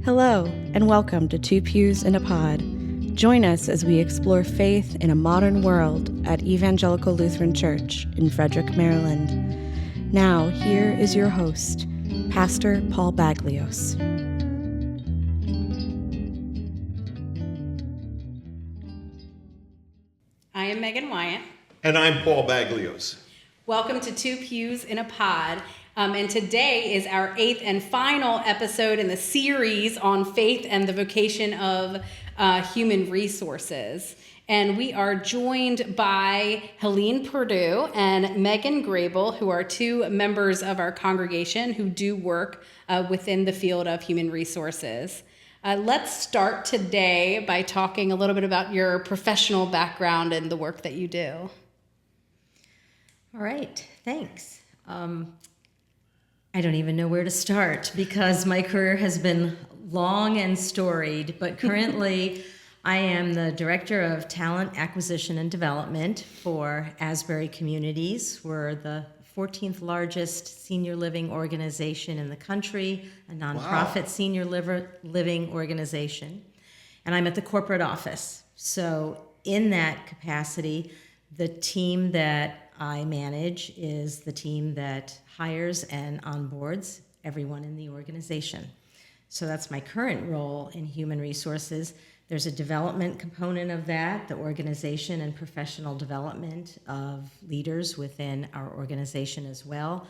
Hello, and welcome to Two Pews in a Pod. Join us as we explore faith in a modern world at Evangelical Lutheran Church in Frederick, Maryland. Now, here is your host, Pastor Paul Baglios. I am Megan Wyatt. And I'm Paul Baglios. Welcome to Two Pews in a Pod. And today is our 8th and final episode in the series on faith and the vocation of human resources. And we are joined by Helene Perdue and Megan Grable, who are two members of our congregation who do work within the field of human resources. Let's start today by talking a little bit about your professional background and the work that you do. All right, thanks. I don't even know where to start because my career has been long and storied, but currently I am the Director of Talent Acquisition and Development for Asbury Communities. We're the 14th largest senior living organization in the country, a nonprofit senior living organization, and I'm at the corporate office. So in that capacity, the team that I manage is the team that hires and onboards everyone in the organization. So that's my current role in human resources. There's a development component of that, the organization and professional development of leaders within our organization as well.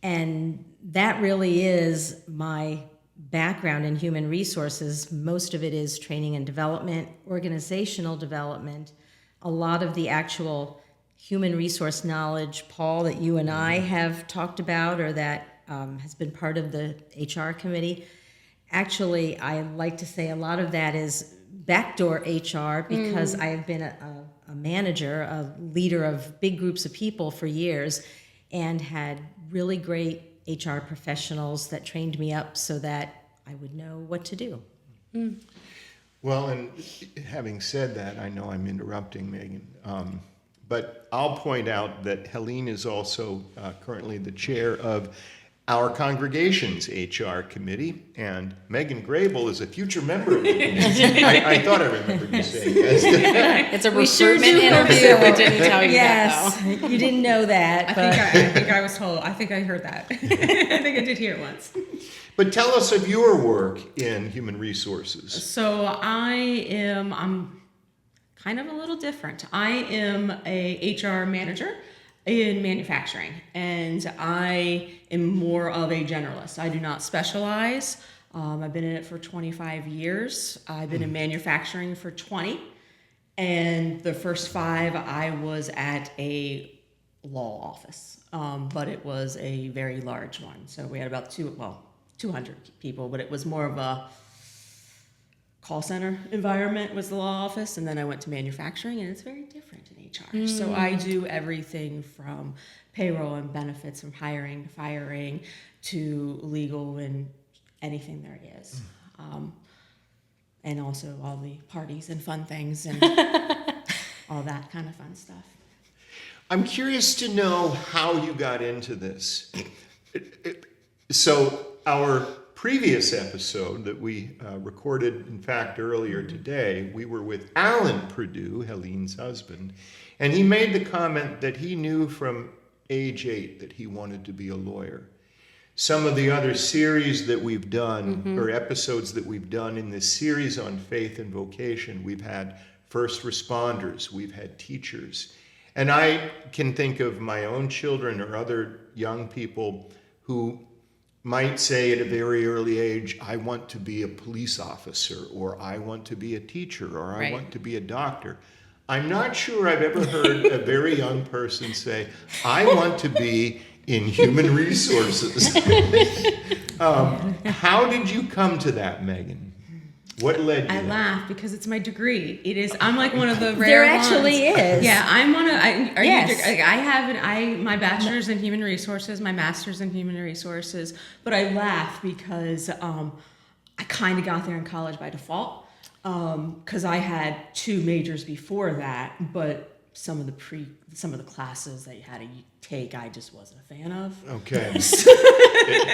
And that really is my background in human resources. Most of it is training and development, organizational development, a lot of the actual human resource knowledge, Paul, that you and I have talked about or that has been part of the HR committee. Actually, I like to say a lot of that is backdoor HR because I have been a manager, a leader of big groups of people for years and had really great HR professionals that trained me up so that I would know what to do. Well, and having said that, I know I'm interrupting, Megan, but I'll point out that Helene is also currently the chair of our congregation's HR committee, and Megan Grable is a future member of the committee. I thought I remembered you saying yes. It's a recruitment interview. I didn't tell you that, though. You didn't know that. I think I was told. I think I heard that. I think I did hear it once. But tell us of your work in human resources. So I'm kind of a little different. I am a HR manager in manufacturing, and I am more of a generalist. I do not specialize. I've been in it for 25 years. I've been in manufacturing for 20, and the first 5 I was at a law office, but it was a very large one. So we had about 200 people, but it was more of a call center environment was the law office, and then I went to manufacturing, and it's very different in HR. So I do everything from payroll and benefits, from hiring to firing to legal and anything there is. And also all the parties and fun things and all that kind of fun stuff. I'm curious to know how you got into this. So our previous episode that we recorded, in fact, earlier today, we were with Alan Perdue, Helene's husband, and he made the comment that he knew from age 8 that he wanted to be a lawyer. Some of the other series that we've done, or episodes that we've done in this series on faith and vocation, we've had first responders, we've had teachers. And I can think of my own children or other young people who might say at a very early age, I want to be a police officer, or I want to be a teacher, or I want to be a doctor. I'm not sure I've ever heard a very young person say, I want to be in human resources. How did you come to that, Megan? What led you? I laugh because it's my degree. It is. I'm like one of the rare There actually ones. is. Yeah, I'm one of. Yes. I have my bachelor's in human resources, my master's in human resources. But I laugh because I kind of got there in college by default because I had 2 majors before that, but some of the classes that you had to take, I just wasn't a fan of. Okay.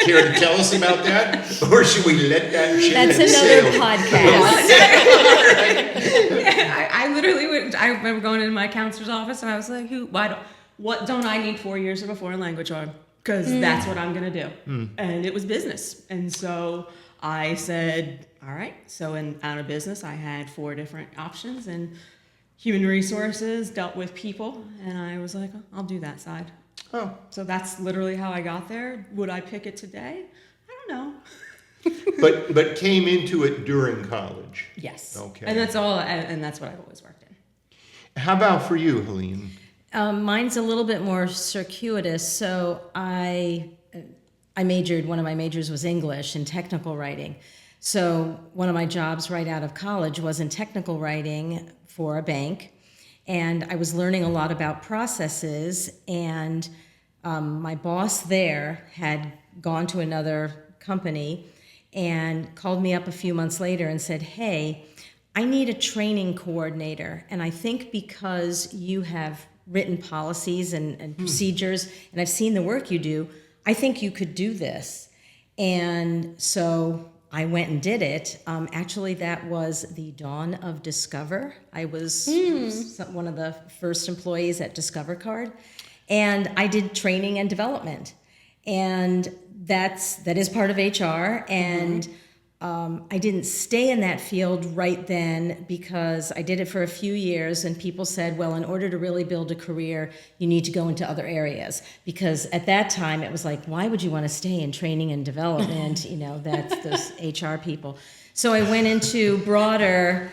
Care to tell us about that? Or should we let that ship That's sail? another podcast. I literally went. I remember going into my counselor's office and I was like, what don't I need 4 years of a foreign language on? Because that's what I'm gonna do. And it was business. And so I said, all right. So out of business, I had 4 different options, and human resources dealt with people, and I was like, oh, I'll do that side. Oh. So that's literally how I got there. Would I pick it today? I don't know. But came into it during college. Yes. Okay. And that's all. And that's what I've always worked in. How about for you, Helene? Mine's a little bit more circuitous. So I majored. One of my majors was English and technical writing. So one of my jobs right out of college was in technical writing for a bank, and I was learning a lot about processes, and my boss there had gone to another company and called me up a few months later and said, hey, I need a training coordinator, and I think because you have written policies and procedures, and I've seen the work you do, I think you could do this. And so I went and did it. Actually, that was the dawn of Discover. I was one of the first employees at Discover Card, and I did training and development, and that is part of HR. And I didn't stay in that field right then because I did it for a few years, and people said, well, in order to really build a career, you need to go into other areas. Because at that time, it was like, why would you want to stay in training and development? That's those HR people. So I went into broader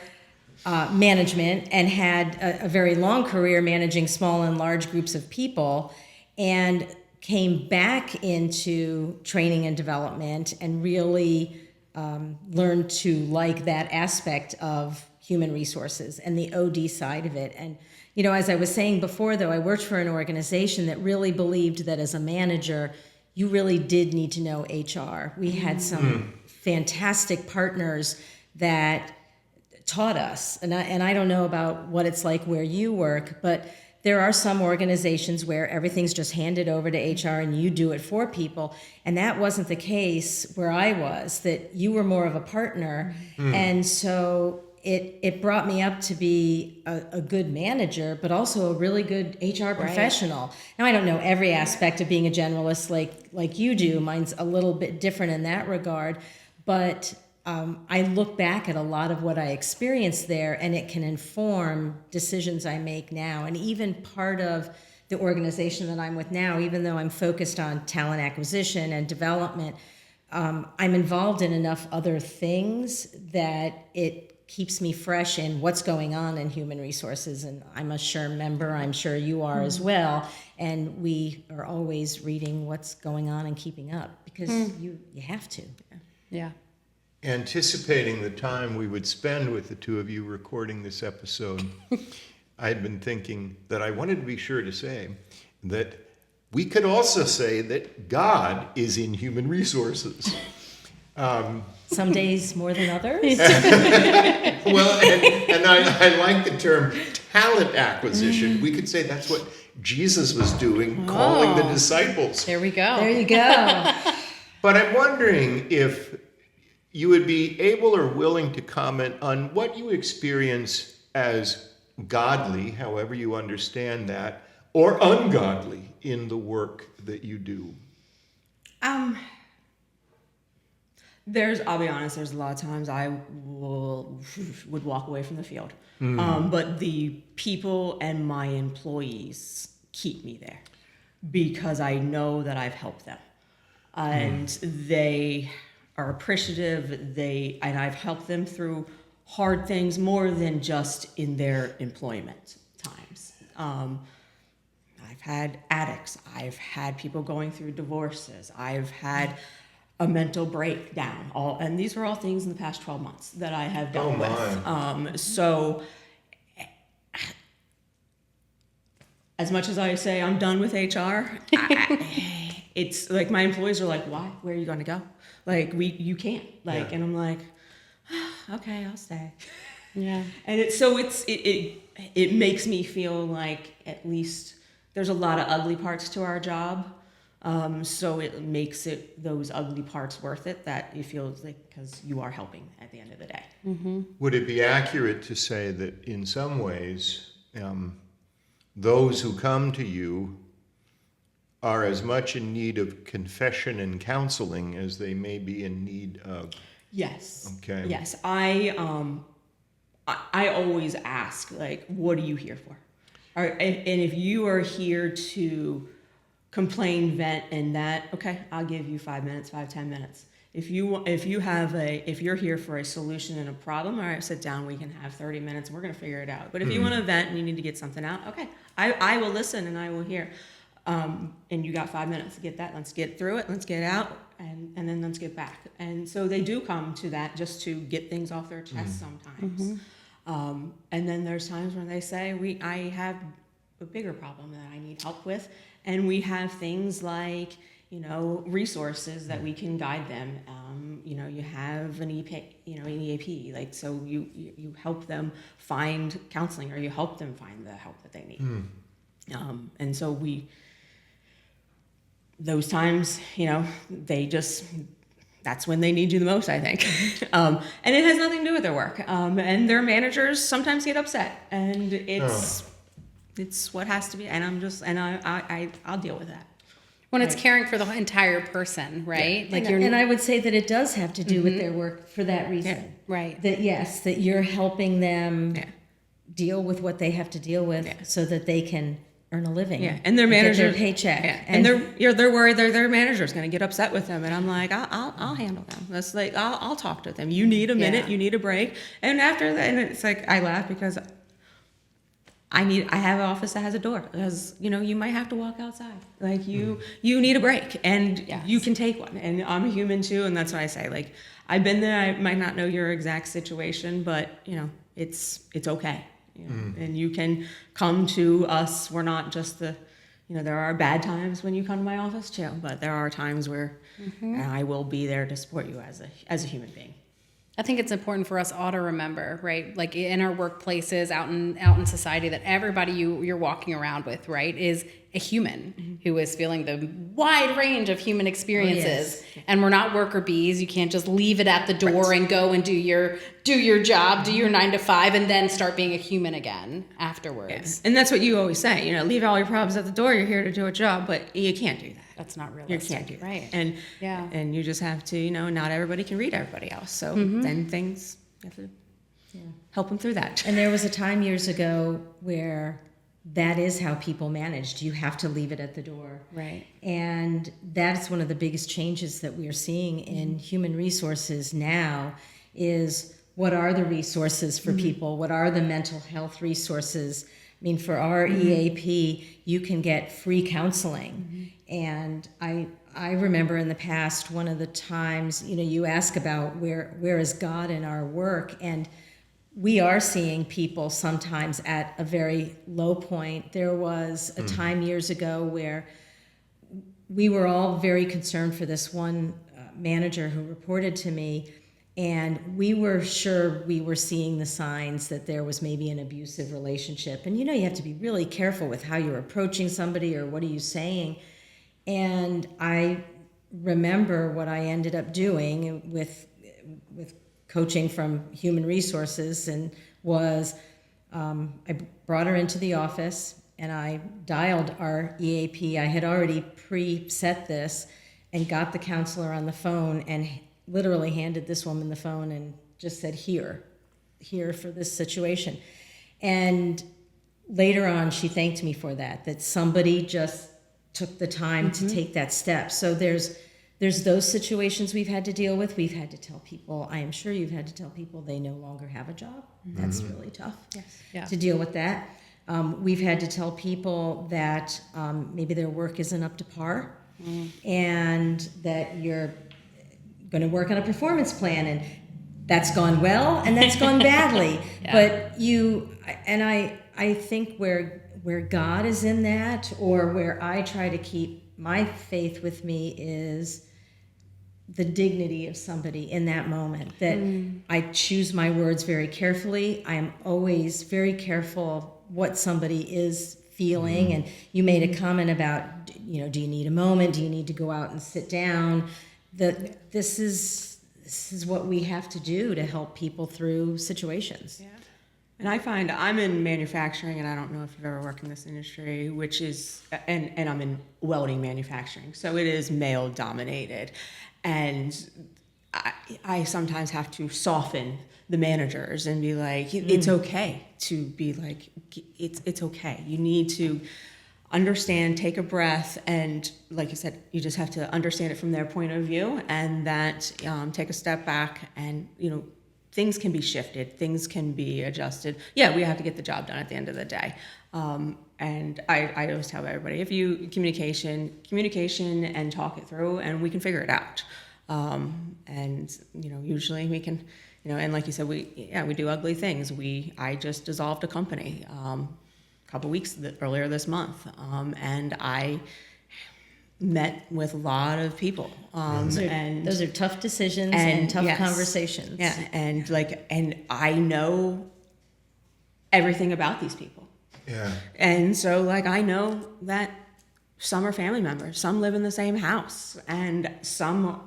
management and had a very long career managing small and large groups of people, and came back into training and development and really learned to like that aspect of human resources and the OD side of it. And, as I was saying before, though, I worked for an organization that really believed that as a manager, you really did need to know HR. We had some fantastic partners that taught us. And I don't know about what it's like where you work, but there are some organizations where everything's just handed over to HR and you do it for people. And that wasn't the case where I was, that you were more of a partner. And so it brought me up to be a good manager, but also a really good HR professional. Right. Now, I don't know every aspect of being a generalist like you do. Mine's a little bit different in that regard. But I look back at a lot of what I experienced there, and it can inform decisions I make now. And even part of the organization that I'm with now, even though I'm focused on talent acquisition and development, I'm involved in enough other things that it keeps me fresh in what's going on in human resources. And I'm a SHRM member. I'm sure you are as well. And we are always reading what's going on and keeping up because you have to. Yeah. Anticipating the time we would spend with the two of you recording this episode, I had been thinking that I wanted to be sure to say that we could also say that God is in human resources. Some days more than others. Well, and I like the term talent acquisition. We could say that's what Jesus was doing, calling the disciples. There we go. There you go. But I'm wondering if you would be able or willing to comment on what you experience as godly, however you understand that, or ungodly in the work that you do. I'll be honest, there's a lot of times I would walk away from the field. But the people and my employees keep me there because I know that I've helped them. And they are appreciative. And I've helped them through hard things more than just in their employment times. I've had addicts. I've had people going through divorces. I've had a mental breakdown. And these are all things in the past 12 months that I have dealt with. So as much as I say I'm done with HR, it's like my employees are like, why? Where are you going to go? Like, you can't. And I'm like, okay, I'll stay. Yeah. And it makes me feel like at least there's a lot of ugly parts to our job. So it makes those ugly parts worth it, that you feel like, because you are helping at the end of the day. Mm-hmm. Would it be accurate to say that in some ways, those who come to you are as much in need of confession and counseling as they may be in need of? Yes. Okay. Yes. I always ask, like, what are you here for? And if you are here to complain, vent, and that, okay, I'll give you 5 minutes, 10 minutes. If you're here for a solution and a problem, all right, sit down, we can have 30 minutes and we're going to figure it out. But if you want to vent and you need to get something out, okay, I will listen and I will hear. And you got 5 minutes to get that. Let's get through it. Let's get out, and then let's get back. And so they do come to that just to get things off their chest sometimes. Mm-hmm. And then there's times when they say, I have a bigger problem that I need help with. And we have things like, resources that we can guide them. You have an EAP, like, so you help them find counseling, or you help them find the help that they need. And so those times, that's when they need you the most, I think. And it has nothing to do with their work. And their managers sometimes get upset, and it's what has to be. And I'll deal with that. When it's caring for the entire person, right? Yeah. And I would say that it does have to do with their work for that reason. Yeah. Right. That you're helping them deal with what they have to deal with so that they can earn a living. Yeah, and their manager, get their paycheck. Yeah. And they're worried their manager's going to get upset with them, and I'm like, I'll handle them. That's like, I'll talk to them. You need a minute, you need a break, and after that, and it's like, I laugh because I have an office that has a door, because you might have to walk outside, like you need a break, and you can take one, and I'm a human too, and that's what I say. Like, I've been there. I might not know your exact situation, but it's okay. And you can come to us. We're not just there are bad times when you come to my office too, but there are times where I will be there to support you as a human being. I think it's important for us all to remember, right? Like in our workplaces, out in society, that everybody you're walking around with, right, is a human who is feeling the wide range of human experiences. And we're not worker bees. You can't just leave it at the door and go and do your job, do your 9 to 5, and then start being a human again afterwards. Yes. And that's what you always say, leave all your problems at the door. You're here to do a job, but you can't do that. That's not realistic. You can't do that. Right. And you just have to, not everybody can read everybody else. So then things, you have to help them through that. And there was a time years ago where that is how people managed. You have to leave it at the door. Right. And that's one of the biggest changes that we are seeing in human resources now is, what are the resources for people? What are the mental health resources? I mean, for our EAP, you can get free counseling. And I remember in the past, one of the times, you ask about where is God in our work, and we are seeing people sometimes at a very low point. There was a time years ago where we were all very concerned for this one manager who reported to me, and we were sure we were seeing the signs that there was maybe an abusive relationship. And you have to be really careful with how you're approaching somebody or what are you saying. And I remember what I ended up doing with coaching from human resources, and was I brought her into the office and I dialed our EAP. I had already preset this and got the counselor on the phone and literally handed this woman the phone and just said, here for this situation. And later on, she thanked me for that somebody just took the time to take that step. So there's those situations we've had to deal with. We've had to tell people, I am sure you've had to tell people they no longer have a job. That's really tough to deal with that. We've had to tell people that maybe their work isn't up to par, and that you're going to work on a performance plan, and that's gone well and that's gone badly. But I think where God is in that, or where I try to keep my faith with me, is the dignity of somebody in that moment, that I choose my words very carefully. I am always very careful what somebody is feeling. And you made a comment about, you know, do you need a moment? Do you need to go out and sit down? This is what we have to do to help people through situations. Yeah. And I find I'm in manufacturing, and I don't know if you've ever worked in this industry, which is, and I'm in welding manufacturing, so it is male dominated. And I sometimes have to soften the managers and be like, it's okay to be like, it's okay. You need to understand, take a breath, and like you said, you just have to understand it from their point of view, and that take a step back, and you know, things can be shifted, things can be adjusted. Yeah, we have to get the job done at the end of the day. And I always tell everybody, if you communication and talk it through, and we can figure it out. And you know, usually we can, you know, and like you said, we do ugly things. I just dissolved a company a couple weeks earlier this month, and I met with a lot of people, and Those are tough decisions and tough conversations. Yeah, and I know everything about these people. Yeah. And so I know that some are family members, some live in the same house, and some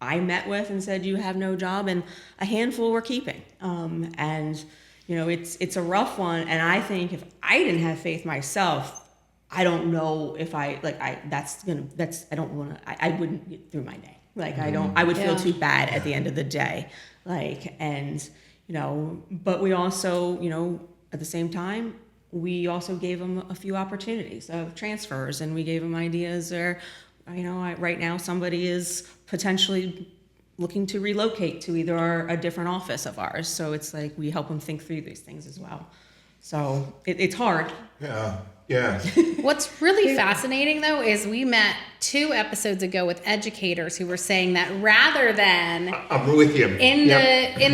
I met with and said, you have no job, and a handful we're keeping. And you know, it's a rough one, and I think if I didn't have faith myself, I don't know if I wouldn't get through my day. I would feel too bad at the end of the day. And you know, but we also, you know, at the same time, we also gave them a few opportunities of transfers, and we gave them ideas, or, you know, right now somebody is potentially looking to relocate to either a different office of ours. So it's like we help them think through these things as well. So it's hard. Yeah. Yeah. What's really fascinating, though, is we met 2 episodes ago with educators who were saying that rather than I'm with you. in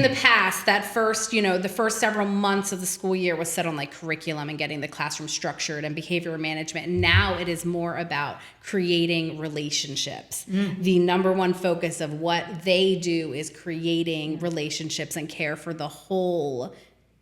the past, that first, you know, the first several months of the school year was set on like curriculum and getting the classroom structured and behavior management. And now it is more about creating relationships. The number one focus of what they do is creating relationships and care for the whole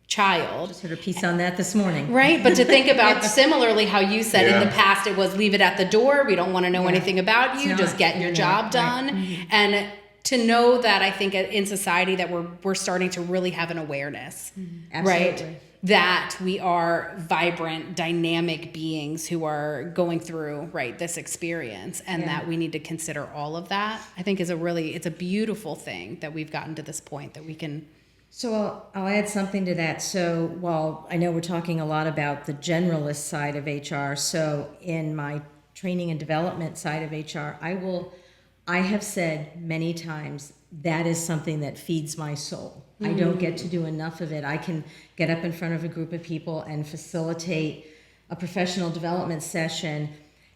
child. Just heard a piece on that this morning. Right, but to think about similarly how you said in the past it was leave it at the door, we don't want to know anything about you, just get your job done. Right. And to know that, I think in society that we're starting to really have an awareness, right? That we are vibrant, dynamic beings who are going through this experience, and that we need to consider all of that. I think it's a beautiful thing that we've gotten to this point that we can. So I'll add something to that. So while I know we're talking a lot about the generalist side of HR, so in my training and development side of HR, I have said many times that is something that feeds my soul. I don't get to do enough of it. I can get up in front of a group of people and facilitate a professional development session,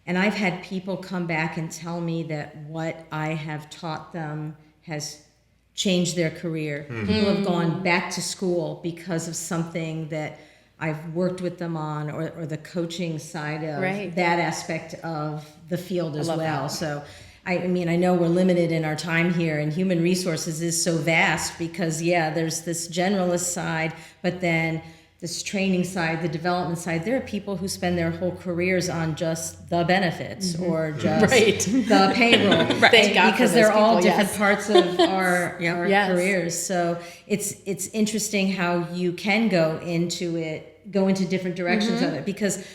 and I've had people come back and tell me that what I have taught them has changed their career. People have gone back to school because of something that I've worked with them on, or the coaching side of that aspect of the field as well. That. So I mean, I know we're limited in our time here, and human resources is so vast because there's this generalist side, but then this training side, the development side, there are people who spend their whole careers on just the benefits or just the payroll. Thank God, because they're all different parts of our careers. So it's interesting how you can go into different directions of it. Because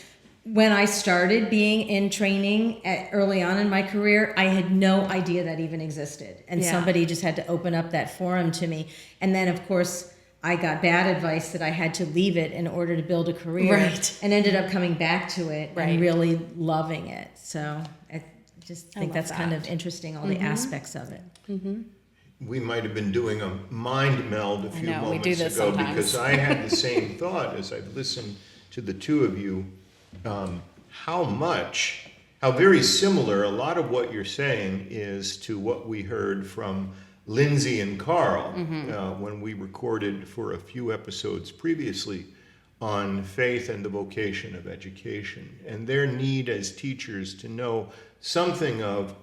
when I started being in training early on in my career, I had no idea that even existed. And somebody just had to open up that forum to me. And then, of course, I got bad advice that I had to leave it in order to build a career, and ended up coming back to it and really loving it. So I just think that's kind of interesting, all the aspects of it. We might have been doing a mind meld a few moments ago sometimes. Because I had the same thought as I've listened to the two of you, how very similar a lot of what you're saying is to what we heard from Lindsay and Carl when we recorded for a few episodes previously on faith and the vocation of education, and their need as teachers to know something of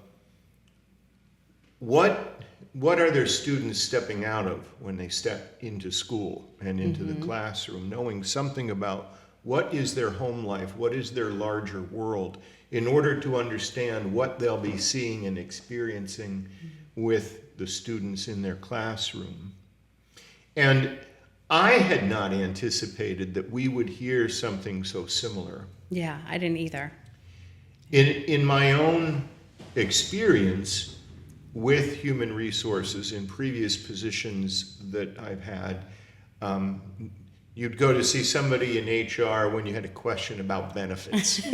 what are their students stepping out of when they step into school and into the classroom, knowing something about what is their home life, what is their larger world, in order to understand what they'll be seeing and experiencing with the students in their classroom. And I had not anticipated that we would hear something so similar. Yeah, I didn't either. In my own experience with human resources in previous positions that I've had, you'd go to see somebody in HR when you had a question about benefits.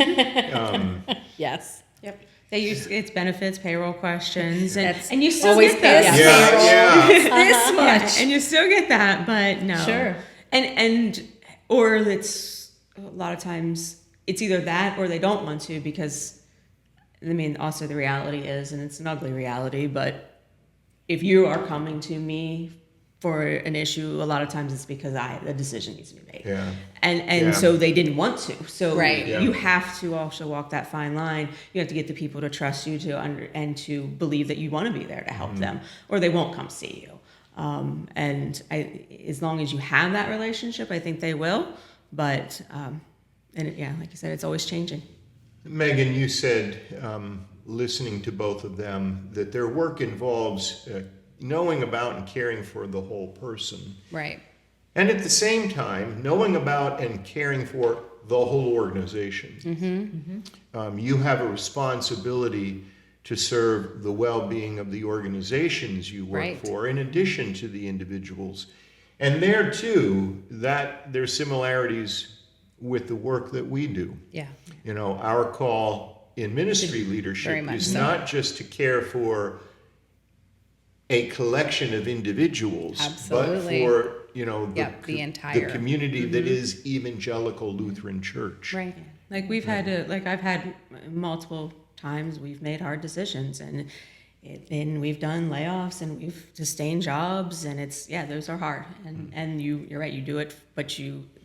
Yes. Yep. It's benefits, payroll questions, That's and you still always get that. Yeah. This much. And you still get that, but no. Sure. Or it's a lot of times it's either that or they don't want to, because I mean, also the reality is, and it's an ugly reality, but if you are coming to me for an issue, a lot of times it's because the decision needs to be made. Yeah. And so they didn't want to. So Right. you have to also walk that fine line. You have to get the people to trust you and to believe that you want to be there to help them, or they won't come see you. As long as you have that relationship, I think they will. But like you said, it's always changing. Megan, you said, listening to both of them, that their work involves knowing about and caring for the whole person. Right. And at the same time, knowing about and caring for the whole organization. You have a responsibility to serve the well-being of the organizations you work Right. for, in addition to the individuals. And there, too, that there's similarities with the work that we do. Yeah. You know, our call in ministry leadership Very much is so. not just to care for a collection of individuals, Absolutely. but for, the entire. the community that is Evangelical Lutheran Church. Right. Like I've had multiple times we've made hard decisions, and we've done layoffs, and we've sustained jobs, and those are hard, and you're right, you do it,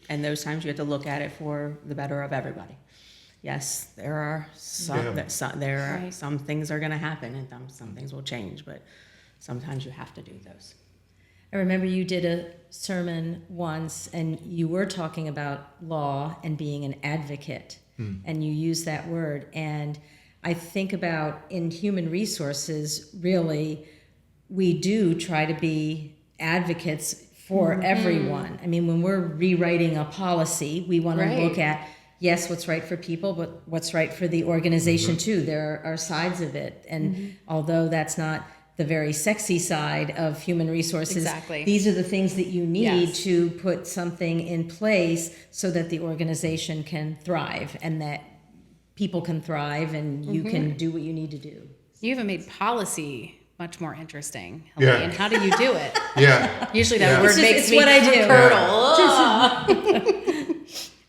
and those times you have to look at it for the better of everybody. Yes, there are some things are going to happen, and some things will change, but sometimes you have to do those. I remember you did a sermon once, and you were talking about law and being an advocate, and you used that word. And I think about in human resources, really, we do try to be advocates for everyone. I mean, when we're rewriting a policy, we want to look at, yes, what's right for people, but what's right for the organization too. There are sides of it. And although that's not the very sexy side of human resources, Exactly. these are the things that you need Yes. to put something in place so that the organization can thrive and that people can thrive and you can do what you need to do. You even made policy much more interesting. Yeah. And how do you do it? Yeah. Usually that Yeah. word It's makes me what I do. curdle.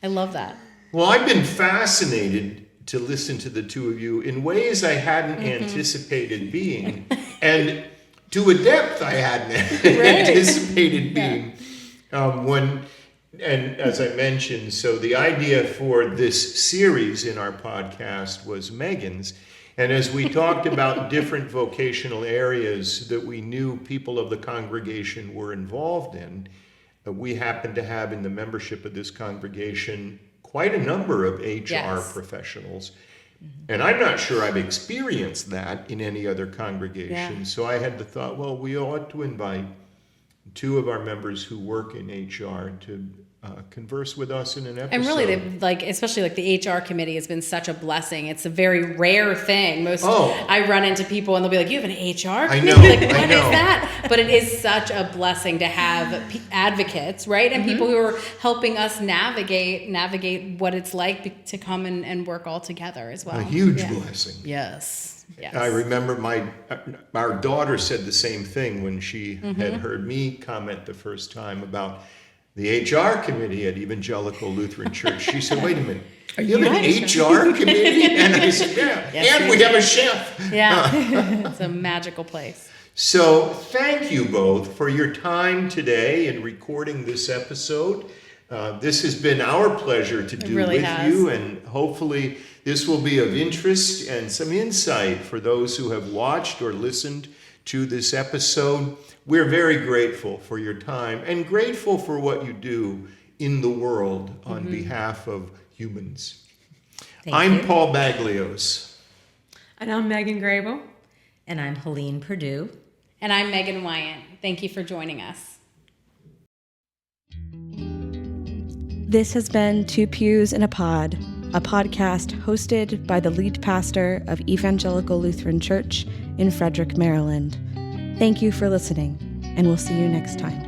I love that. Well, I've been fascinated to listen to the two of you in ways I hadn't anticipated being, and to a depth I hadn't anticipated being. And as I mentioned, so the idea for this series in our podcast was Megan's. And as we talked about different vocational areas that we knew people of the congregation were involved in, we happen to have in the membership of this congregation quite a number of HR Yes. professionals. And I'm not sure I've experienced that in any other congregation. Yeah. So I had the thought, well, we ought to invite two of our members who work in HR to converse with us in an episode. And really, especially the HR committee has been such a blessing. It's a very rare thing. I run into people and they'll be like, "You have an HR committee? I know, What I know. is that?" But it is such a blessing to have advocates, right? And people who are helping us navigate what it's like to come and work all together as well. A huge blessing. Yes. Yes. I remember our daughter said the same thing when she had heard me comment the first time about the HR committee at Evangelical Lutheran Church. She said, "Wait a minute, you have an HR committee?" And I said, "Yeah, Yes, and we have a chef." Yeah. It's a magical place. So thank you both for your time today in recording this episode. This has been our pleasure to do really with has. you, and hopefully this will be of interest and some insight for those who have watched or listened to this episode. We're very grateful for your time and grateful for what you do in the world on behalf of humans. I'm Paul Baglios. And I'm Megan Grable. And I'm Helene Perdue. And I'm Megan Wyant. Thank you for joining us. This has been Two Pews in a Pod, a podcast hosted by the lead pastor of Evangelical Lutheran Church in Frederick, Maryland. Thank you for listening, and we'll see you next time.